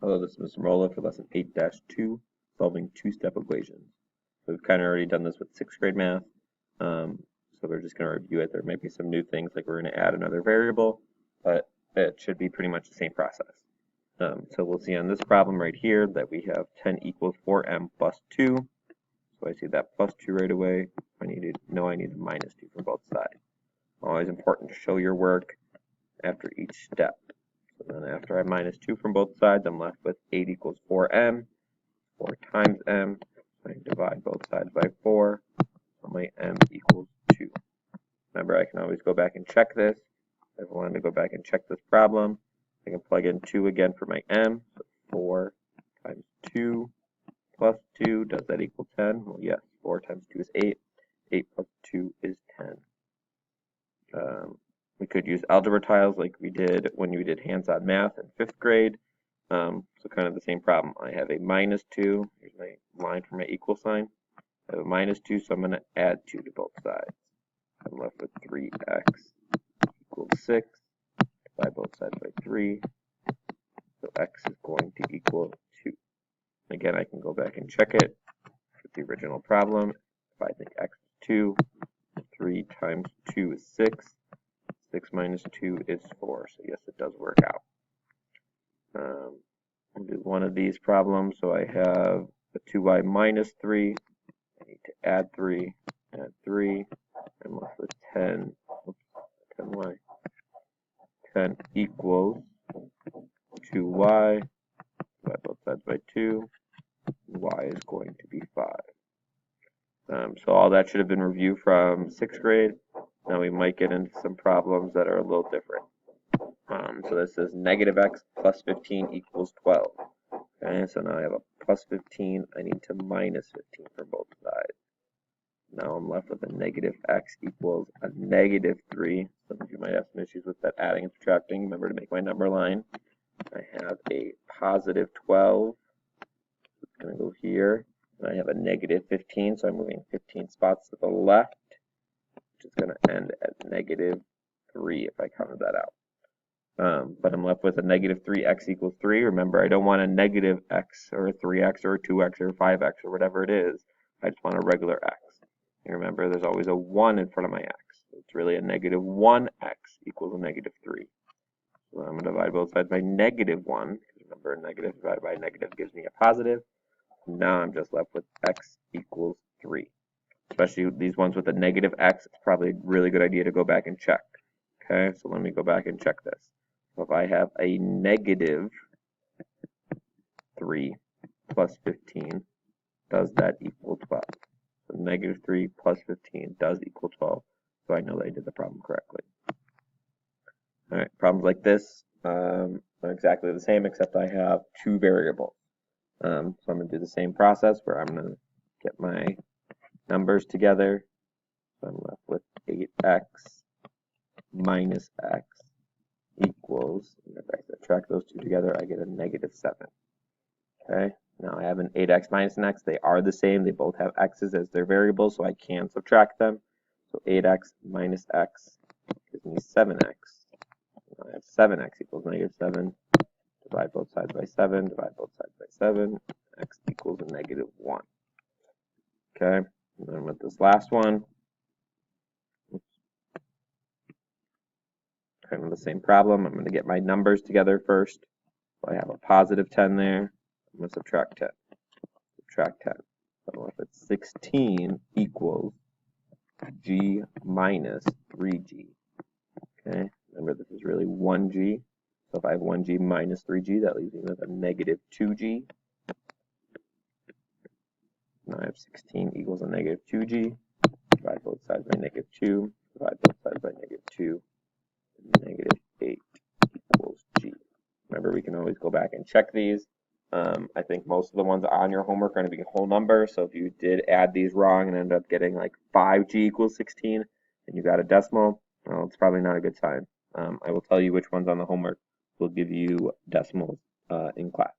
Hello, this is Mr. Mola for lesson 8-2, solving two-step equations. So we've kind of already done this with 6th grade math, so we're just going to review it. There might be some new things, like we're going to add another variable, but it should be pretty much the same process. So we'll see on this problem right here that we have 10 equals 4m plus 2. So I see that plus 2 right away. I need a minus 2 for both sides. Always important to show your work after each step. So then after I minus 2 from both sides, I'm left with 8 equals 4m. 4 times m. I divide both sides by 4. So my m equals 2. Remember, I can always go back and check this. If I wanted to go back and check this problem, I can plug in 2 again for my m. So 4 times 2 plus 2, does that equal 10? Well, yes. 4 times 2 is 8. 8 plus 2 is 10. We could use algebra tiles like we did when we did hands-on math in 5th grade. So kind of the same problem. I have a minus 2. Here's my line for my equal sign. I have a minus 2, so I'm going to add 2 to both sides. I'm left with 3x equals 6. Divide both sides by 3. So x is going to equal 2. Again, I can go back and check it with the original problem. If I think x is 2, 3 times 2 is 6. 6 minus 2 is 4, so yes, it does work out. I'll do one of these problems. So I have a 2y minus 3. I need to add 3, add 3. I'm left with 10. Oops, 10y. 10 equals 2y. Divide both sides by 2. Y is going to be 5. So all that should have been reviewed from 6th grade. Now we might get into some problems that are a little different. So this is negative x plus 15 equals 12. Okay, so now I have a plus 15. I need to minus 15 for both sides. Now I'm left with a negative x equals a negative 3. Some of you might have some issues with that adding and subtracting. Remember to make my number line. I have a positive 12. It's going to go here. And I have a negative 15, so I'm moving 15 spots to the left, which is going to end at negative 3 if I counted that out. But I'm left with a negative 3x equals 3. Remember, I don't want a negative x or a 3x or a 2x or a 5x or whatever it is. I just want a regular x. And remember, there's always a 1 in front of my x. So it's really a negative 1x equals a negative 3. So I'm going to divide both sides by negative 1. Because remember, negative divided by negative gives me a positive. Now I'm just left with x equals 3. Especially these ones with a negative x, it's probably a really good idea to go back and check. Okay, so let me go back and check this. So if I have a negative 3 plus 15, does that equal 12? So negative 3 plus 15 does equal 12. So I know that I did the problem correctly. All right, problems like this are exactly the same, except I have 2 variables. So I'm going to do the same process where I'm going to get my numbers together. So I'm left with 8x minus x equals, if I subtract those two together, I get a negative 7. Okay, now I have an 8x minus an x. They are the same. They both have x's as their variables, so I can subtract them. So 8x minus x gives me 7x. Now I have 7x equals negative 7. Divide both sides by 7. Divide both sides by 7. X equals a negative 1. Okay, and then with this last one, kind of the same problem. I'm going to get my numbers together first. So I have a positive 10 there. I'm going to subtract 10. Subtract 10. So if it's 16 equals g minus 3g. Okay, remember this is really 1g. So if I have 1g minus 3g, that leaves me with a negative 2g. Now I have 16 equals a negative 2g. Divide both sides by negative 2. Divide both sides by negative 2. Negative 8 equals g. Remember, we can always go back and check these. I think most of the ones on your homework are going to be whole numbers. So if you did add these wrong and ended up getting like 5g equals 16 and you got a decimal, well, it's probably not a good sign. I will tell you which ones on the homework will give you decimals in class.